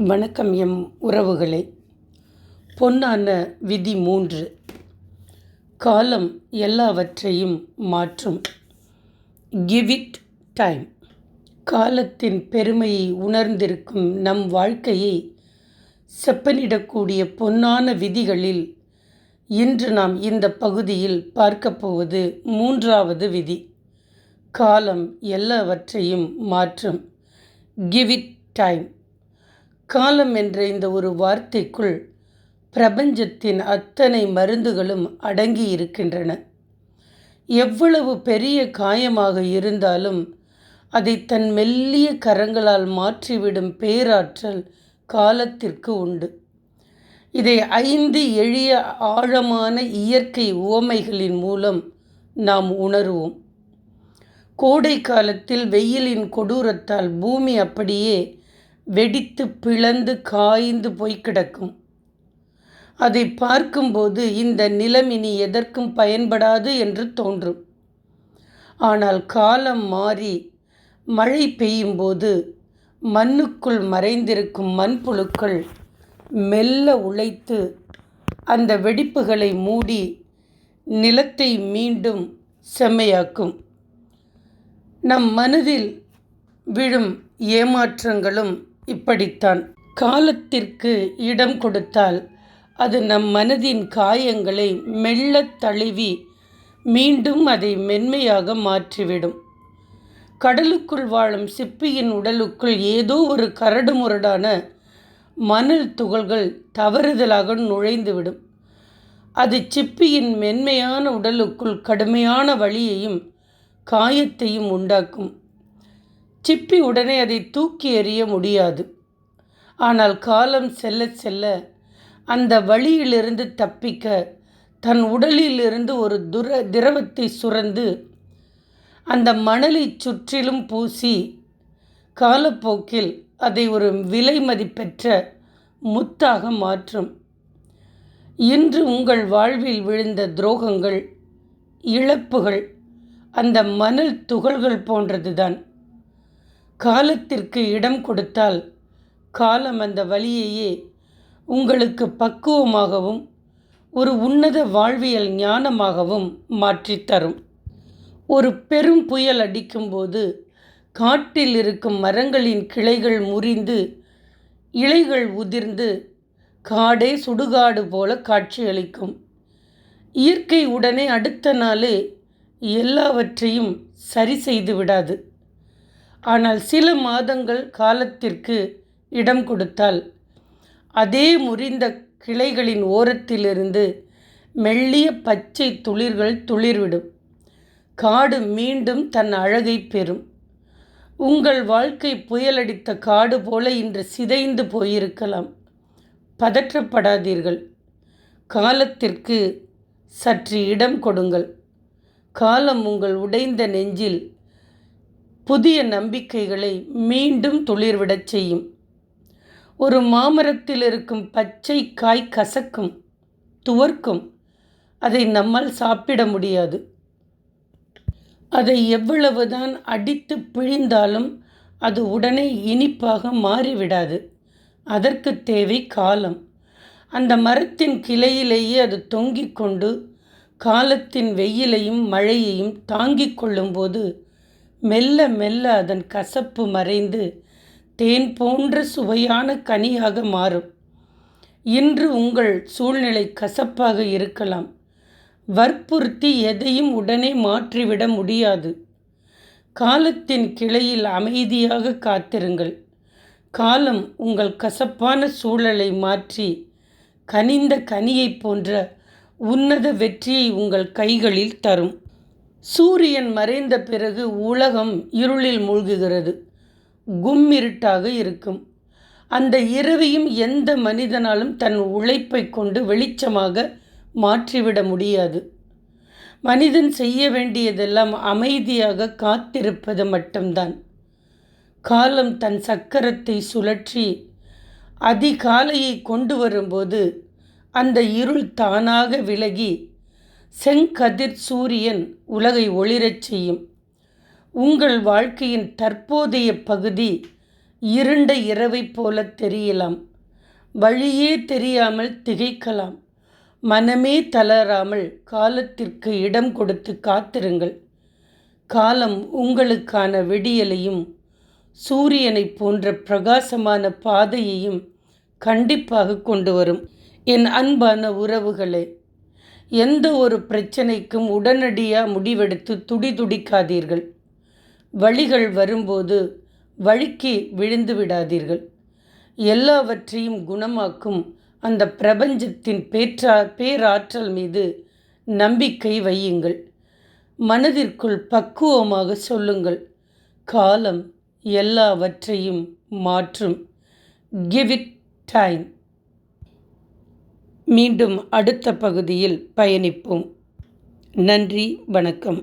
வணக்கம் எம் உறவுகளே. பொன்னான விதி 3. காலம் எல்லாவற்றையும் மாற்றும். Give it time. காலத்தின் பெருமையை உணர்ந்திருக்கும் நம் வாழ்க்கையை செப்பனிடக்கூடிய பொன்னான விதிகளில் இன்று நாம் இந்த பகுதியில் பார்க்கப் போவது 3வது விதி. காலம் எல்லாவற்றையும் மாற்றும். Give it time. காலம் என்ற இந்த ஒரு வார்த்தைக்குள் பிரபஞ்சத்தின் அத்தனை மருந்துகளும் அடங்கி இருக்கின்றன. எவ்வளவு பெரிய காயமாக இருந்தாலும் அதை தன் மெல்லிய கரங்களால் மாற்றிவிடும் பேராற்றல் காலத்திற்கு உண்டு. இதை 5 எளிய ஆழமான இயற்கை உவமைகளின் மூலம் நாம் உணருவோம். கோடை காலத்தில் வெயிலின் கொடூரத்தால் பூமி அப்படியே வெடித்து பிளந்து காய்ந்து போய் கிடக்கும். அதை பார்க்கும்போது இந்த நிலம் இனி எதற்கும் பயன்படாது என்று தோன்றும். ஆனால் காலம் மாறி மழை பெய்யும்போது மண்ணுக்குள் மறைந்திருக்கும் மண்புழுக்கள் மெல்ல உழைத்து அந்த வெடிப்புகளை மூடி நிலத்தை மீண்டும் செம்மையாக்கும். நம் மனதில் விழும் ஏமாற்றங்களும் இப்படித்தான். காலத்திற்கு இடம் கொடுத்தால் அது நம் மனதின் காயங்களை மெல்ல தழுவி மீண்டும் அதை மென்மையாக மாற்றிவிடும். கடலுக்குள் வாழும் சிப்பியின் உடலுக்குள் ஏதோ ஒரு கரடுமுரடான மணல் துகள்கள் தவறுதலாக நுழைந்துவிடும். அது சிப்பியின் மென்மையான உடலுக்குள் கடுமையான வலியையும் காயத்தையும் உண்டாக்கும். சிப்பி உடனே அதை தூக்கி எறிய முடியாது. ஆனால் காலம் செல்ல செல்ல அந்த வலியிலிருந்து தப்பிக்க தன் உடலிலிருந்து ஒரு திரவத்தை சுரந்து அந்த மணலை சுற்றிலும் பூசி காலப்போக்கில் அதை ஒரு விலை மதிப்பெற்ற முத்தாக மாற்றும். இன்று உங்கள் வாழ்வில் விழுந்த துரோகங்கள், இழப்புகள் அந்த மணல் துகள்கள் போன்றதுதான். காலத்திற்கு இடம் கொடுத்தால் காலம் அந்த வலியையே உங்களுக்கு பக்குவமாகவும் ஒரு உன்னத வாழ்வியல் ஞானமாகவும் மாற்றித்தரும். ஒரு பெரும் புயல் அடிக்கும்போது காட்டில் இருக்கும் மரங்களின் கிளைகள் முறிந்து இலைகள் உதிர்ந்து காடே சுடுகாடு போல காட்சியளிக்கும். இயற்கை உடனே அடுத்த நாளே எல்லாவற்றையும் சரி செய்து விடாது. ஆனால் சில மாதங்கள் காலத்திற்கு இடம் கொடுத்தால் அதே முறிந்த கிளைகளின் ஓரத்திலிருந்து மெல்லிய பச்சை துளிர்கள் துளிர்விடும். காடு மீண்டும் தன் அழகை பெறும். உங்கள் வாழ்க்கை புயலடித்த காடு போல இன்று சிதைந்து போயிருக்கலாம். பதற்றப்படாதீர்கள். காலத்திற்கு சற்று இடம் கொடுங்கள். காலம் உங்கள் உடைந்த நெஞ்சில் புதிய நம்பிக்கைகளை மீண்டும் துளிர்விடச் செய்யும். ஒரு மாமரத்தில் இருக்கும் பச்சை காய் கசக்கும், துவர்க்கும். அதை நம்மால் சாப்பிட முடியாது. அதை எவ்வளவுதான் அடித்து பிழிந்தாலும் அது உடனே இனிப்பாக மாறிவிடாது. அதற்கு தேவை காலம். அந்த மரத்தின் கிளையிலேயே அது தொங்கிக் கொண்டு காலத்தின் வெயிலையும் மழையையும் தாங்கிக் கொள்ளும்போது மெல்ல மெல்ல அதன் கசப்பு மறைந்து தேன் போன்ற சுவையான கனியாக மாறும். இன்று உங்கள் சூழ்நிலை கசப்பாக இருக்கலாம். வற்புறுத்தி எதையும் உடனே மாற்றிவிட முடியாது. காலத்தின் கிளையில் அமைதியாக காத்திருங்கள். காலம் உங்கள் கசப்பான சூழலை மாற்றி கனிந்த கனியைப் போன்ற உன்னத வெற்றியை உங்கள் கைகளில் தரும். சூரியன் மறைந்த பிறகு உலகம் இருளில் மூழ்குகிறது. கும்மிருட்டாக இருக்கும். அந்த இரவையும் எந்த மனிதனாலும் தன் உழைப்பை கொண்டு வெளிச்சமாக மாற்றிவிட முடியாது. மனிதன் செய்ய வேண்டியதெல்லாம் அமைதியாக காத்திருப்பது மட்டும்தான். காலம் தன் சக்கரத்தை சுழற்றி அதிகாலையை கொண்டு வரும்போது அந்த இருள் தானாக விலகி செங்கதிர் சூரியன் உலகை ஒளிரச் செய்யும். உங்கள் வாழ்க்கையின் தற்போதைய பகுதி இருண்ட இரவைப் போலத் தெரியலாம். வழியே தெரியாமல் திகைக்கலாம். மனமே தளராமல் காலத்திற்கு இடம் கொடுத்து காத்திருங்கள். காலம் உங்களுக்கான விடியலையும் சூரியனைப் போன்ற பிரகாசமான பாதையையும் கண்டிப்பாக கொண்டு வரும். என் அன்பான உறவுகளே, எந்த ஒரு பிரச்சனைக்கும் உடனடியாக முடிவெடுத்து துடிதுடிக்காதீர்கள். வழிகள் வரும்போது வழுக்கி விழுந்து விடாதீர்கள். எல்லாவற்றையும் குணமாக்கும் அந்த பிரபஞ்சத்தின் பேராற்றல் மீது நம்பிக்கை வையுங்கள். மனதிற்குள் பக்குவமாக சொல்லுங்கள், காலம் எல்லாவற்றையும் மாற்றும். Give it time. மீண்டும் அடுத்த பகுதியில் பயணிப்போம். நன்றி, வணக்கம்.